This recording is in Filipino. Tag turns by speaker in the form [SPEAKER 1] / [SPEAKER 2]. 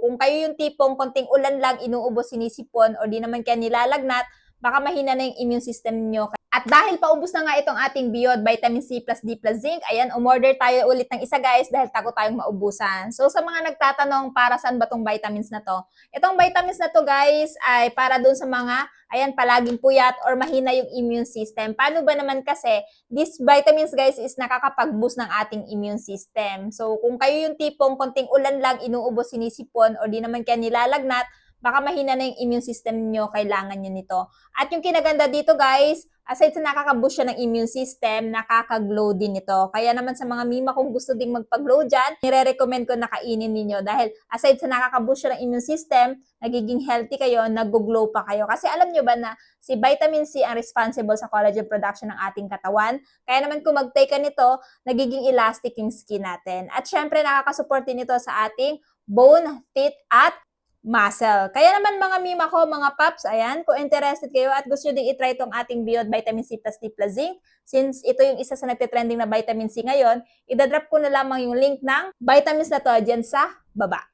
[SPEAKER 1] kung kayo yung tipong konting ulan lang, inuubos, sinisipon, o di naman kaya nilalagnat, baka mahina na yung immune system niyo. At dahil paubos na nga itong ating Biod Vitamin C plus D plus Zinc, ayan, umorder tayo ulit ng isa guys dahil tago tayong maubusan. So sa mga nagtatanong para saan ba tong vitamins na to? Itong vitamins na to guys ay para dun sa mga, ayan, palaging puyat or mahina yung immune system. Paano ba naman kasi, these vitamins guys is nakakapag-boost ng ating immune system. So kung kayo yung tipong konting ulan lang, inuubos, sinisipon, o di naman kaya nilalagnat, baka mahina na yung immune system niyo, kailangan nyo nito. At yung kinaganda dito guys, aside sa nakaka-boost siya ng immune system, nakaka-glow din ito. Kaya naman sa mga mima kung gusto ding magpa-glow dyan, nire-recommend ko na kainin ninyo. Dahil aside sa nakaka-boost siya ng immune system, nagiging healthy kayo, nag-glow pa kayo. Kasi alam nyo ba na si vitamin C ang responsible sa collagen production ng ating katawan? Kaya naman kung mag-take ka nito, nagiging elastic yung skin natin. At syempre, nakaka-support din ito sa ating bone, teeth, at muscle. Kaya naman mga mima ko, mga paps, ayan, kung interested kayo at gusto nyo din itry itong ating Biod Vitamin C plus D plus Zinc, since ito yung isa sa nagtitrending na vitamin C ngayon, idadrop ko na lamang yung link ng vitamins na to dyan sa baba.